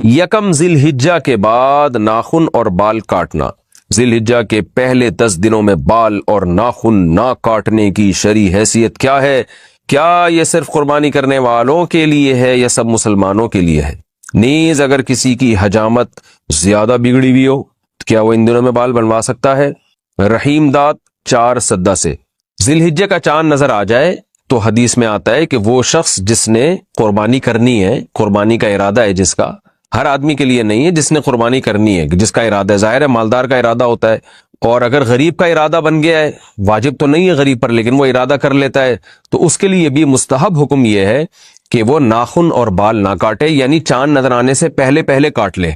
یکم ذی الحجہ کے بعد ناخن اور بال کاٹنا۔ ذی الحجہ کے پہلے 10 دنوں میں بال اور ناخن نہ کاٹنے کی شرعی حیثیت کیا ہے؟ کیا یہ صرف قربانی کرنے والوں کے لیے ہے یا سب مسلمانوں کے لیے ہے؟ نیز اگر کسی کی حجامت زیادہ بگڑی ہوئی ہو کیا وہ ان دنوں میں بال بنوا سکتا ہے؟ رحیم داد 4 سدہ سے۔ ذی الحجہ کا چاند نظر آ جائے تو حدیث میں آتا ہے کہ وہ شخص جس نے قربانی کرنی ہے، قربانی کا ارادہ ہے جس کا، ہر آدمی کے لیے نہیں ہے، جس نے قربانی کرنی ہے، جس کا ارادہ ہے، ظاہر ہے مالدار کا ارادہ ہوتا ہے، اور اگر غریب کا ارادہ بن گیا ہے، واجب تو نہیں ہے غریب پر لیکن وہ ارادہ کر لیتا ہے، تو اس کے لیے بھی مستحب حکم یہ ہے کہ وہ ناخن اور بال نہ کاٹے، یعنی چاند نظر آنے سے پہلے کاٹ لے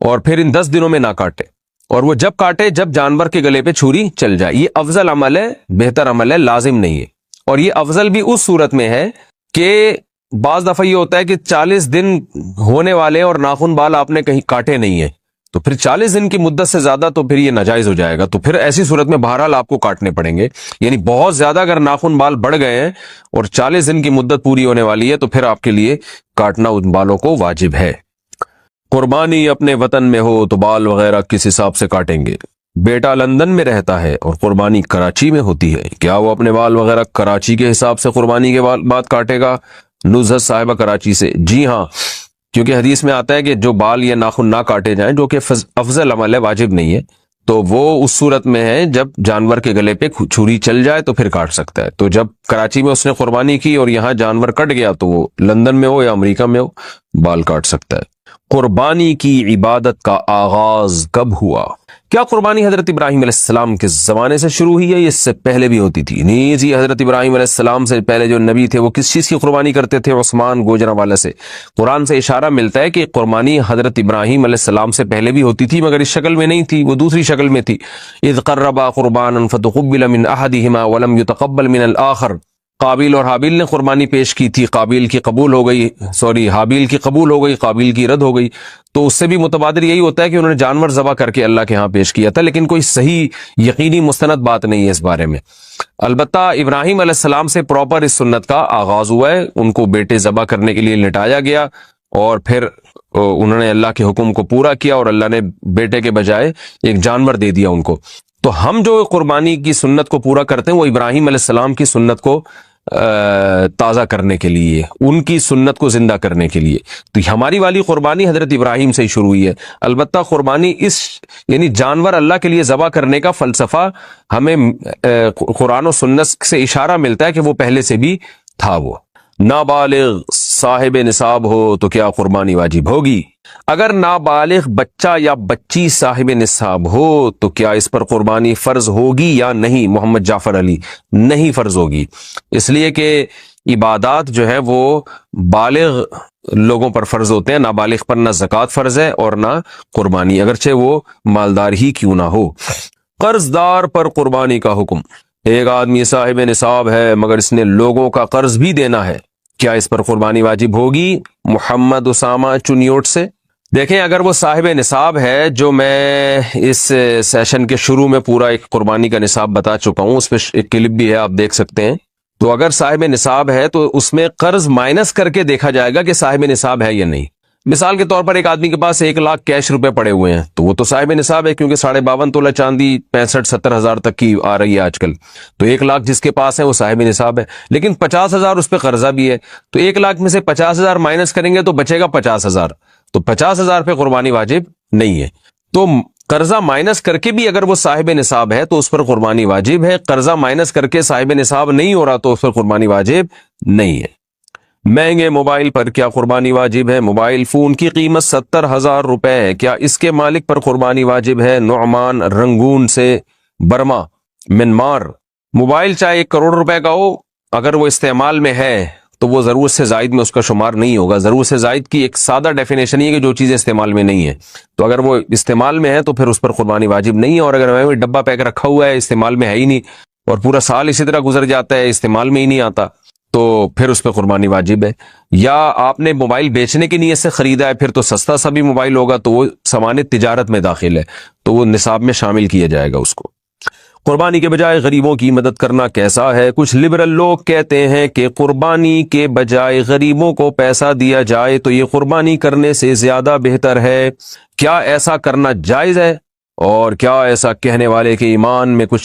اور پھر ان 10 دنوں میں نہ کاٹے، اور وہ جب کاٹے جب جانور کے گلے پہ چھری چل جائے۔ یہ افضل عمل ہے، بہتر عمل ہے، لازم نہیں ہے، اور یہ افضل بھی اس صورت میں ہے کہ بعض دفعہ یہ ہوتا ہے کہ 40 دن ہونے والے اور ناخن بال آپ نے کہیں کاٹے نہیں ہیں، تو پھر 40 دن کی مدت سے زیادہ تو پھر یہ ناجائز ہو جائے گا، تو پھر ایسی صورت میں بہرحال آپ کو کاٹنے پڑیں گے، یعنی بہت زیادہ اگر ناخن بال بڑھ گئے ہیں اور 40 دن کی مدت پوری ہونے والی ہے تو پھر آپ کے لیے کاٹنا ان بالوں کو واجب ہے۔ قربانی اپنے وطن میں ہو تو بال وغیرہ کس حساب سے کاٹیں گے؟ بیٹا لندن میں رہتا ہے اور قربانی کراچی میں ہوتی ہے، کیا وہ اپنے بال وغیرہ کراچی کے حساب سے قربانی کے بعد کاٹے گا؟ نزہت صاحبہ کراچی سے۔ جی ہاں، کیونکہ حدیث میں آتا ہے کہ جو بال یا ناخن نہ کاٹے جائیں، جو کہ افضل عمل ہے، واجب نہیں ہے، تو وہ اس صورت میں ہے جب جانور کے گلے پہ چھری چل جائے تو پھر کاٹ سکتا ہے۔ تو جب کراچی میں اس نے قربانی کی اور یہاں جانور کٹ گیا تو وہ لندن میں ہو یا امریکہ میں ہو بال کاٹ سکتا ہے۔ قربانی کی عبادت کا آغاز کب ہوا؟ کیا قربانی حضرت ابراہیم علیہ السلام کے زمانے سے شروع ہوئی ہے؟ اس سے پہلے بھی ہوتی تھی؟ نہیں جی، حضرت ابراہیم علیہ السلام سے پہلے جو نبی تھے وہ کس چیز کی قربانی کرتے تھے؟ عثمان گوجرانوالہ سے۔ قرآن سے اشارہ ملتا ہے کہ قربانی حضرت ابراہیم علیہ السلام سے پہلے بھی ہوتی تھی، مگر اس شکل میں نہیں تھی، وہ دوسری شکل میں تھی۔ اذ قربا قربانا فتقبل من احدہما ولم يتقبل من الاخر۔ قابیل اور حابیل نے قربانی پیش کی تھی، حابیل کی قبول ہو گئی، قابیل کی رد ہو گئی، تو اس سے بھی متبادر یہی ہوتا ہے کہ انہوں نے جانور ذبح کر کے اللہ کے ہاں پیش کیا تھا، لیکن کوئی صحیح یقینی مستند بات نہیں ہے اس بارے میں۔ البتہ ابراہیم علیہ السلام سے پراپر اس سنت کا آغاز ہوا ہے، ان کو بیٹے ذبح کرنے کے لیے لٹایا گیا اور پھر انہوں نے اللہ کے حکم کو پورا کیا اور اللہ نے بیٹے کے بجائے ایک جانور دے دیا ان کو۔ تو ہم جو قربانی کی سنت کو پورا کرتے ہیں وہ ابراہیم علیہ السلام کی سنت کو تازہ کرنے کے لیے، ان کی سنت کو زندہ کرنے کے لیے، تو ہماری والی قربانی حضرت ابراہیم سے ہی شروع ہوئی ہے۔ البتہ قربانی یعنی جانور اللہ کے لیے ذبح کرنے کا فلسفہ ہمیں قرآن و سنت سے اشارہ ملتا ہے کہ وہ پہلے سے بھی تھا۔ وہ نابالغ صاحب نصاب ہو تو کیا قربانی واجب ہوگی؟ اگر نابالغ بچہ یا بچی صاحب نصاب ہو تو کیا اس پر قربانی فرض ہوگی یا نہیں؟ محمد جعفر علی، نہیں فرض ہوگی، اس لیے کہ عبادات جو ہے وہ بالغ لوگوں پر فرض ہوتے ہیں، نابالغ پر نہ زکوٰۃ فرض ہے اور نہ قربانی، اگرچہ وہ مالدار ہی کیوں نہ ہو۔ قرض دار پر قربانی کا حکم۔ ایک آدمی صاحب نصاب ہے مگر اس نے لوگوں کا قرض بھی دینا ہے، کیا اس پر قربانی واجب ہوگی؟ محمد اسامہ چنیوٹ سے۔ دیکھیں، اگر وہ صاحب نصاب ہے، جو میں اس سیشن کے شروع میں پورا ایک قربانی کا نصاب بتا چکا ہوں، اس پہ ایک کلپ بھی ہے آپ دیکھ سکتے ہیں، تو اگر صاحب نصاب ہے تو اس میں قرض مائنس کر کے دیکھا جائے گا کہ صاحب نصاب ہے یا نہیں۔ مثال کے طور پر ایک آدمی کے پاس 1 لاکھ کیش روپے پڑے ہوئے ہیں تو وہ تو صاحب نصاب ہے، کیونکہ 52.5 تولہ چاندی 65-70 ہزار تک کی آ رہی ہے آج کل، تو 1 لاکھ جس کے پاس ہے وہ صاحب نصاب ہے، لیکن 50,000 اس پہ قرضہ بھی ہے، تو 1 لاکھ میں سے 50,000 مائنس کریں گے تو بچے گا 50,000، تو 50,000 پہ قربانی واجب نہیں ہے۔ تو قرضہ مائنس کر کے بھی اگر وہ صاحب نصاب ہے تو اس پر قربانی واجب ہے، قرضہ مائنس کر کے صاحب نصاب نہیں ہو رہا تو اس پر قربانی واجب نہیں ہے۔ مہنگے موبائل پر کیا قربانی واجب ہے؟ موبائل فون کی قیمت 70,000 روپے ہے، کیا اس کے مالک پر قربانی واجب ہے؟ نعمان رنگون سے برما منمار۔ موبائل چاہے 1 کروڑ روپے کا ہو، اگر وہ استعمال میں ہے تو وہ ضرورت سے زائد میں اس کا شمار نہیں ہوگا۔ ضرورت سے زائد کی ایک سادہ ڈیفینیشن یہ ہے کہ جو چیزیں استعمال میں نہیں ہے، تو اگر وہ استعمال میں ہے تو پھر اس پر قربانی واجب نہیں ہے، اور اگر میں ڈبہ پیک رکھا ہوا ہے استعمال میں ہے ہی نہیں اور پورا سال اسی طرح گزر جاتا ہے استعمال میں ہی نہیں آتا تو پھر اس پہ قربانی واجب ہے۔ یا آپ نے موبائل بیچنے کی نیت سے خریدا ہے، پھر تو سستا سا بھی موبائل ہوگا تو وہ سامان تجارت میں داخل ہے تو وہ نصاب میں شامل کیا جائے گا اس کو۔ قربانی کے بجائے غریبوں کی مدد کرنا کیسا ہے؟ کچھ لبرل لوگ کہتے ہیں کہ قربانی کے بجائے غریبوں کو پیسہ دیا جائے تو یہ قربانی کرنے سے زیادہ بہتر ہے۔ کیا ایسا کرنا جائز ہے؟ اور کیا ایسا کہنے والے کے ایمان میں کچھ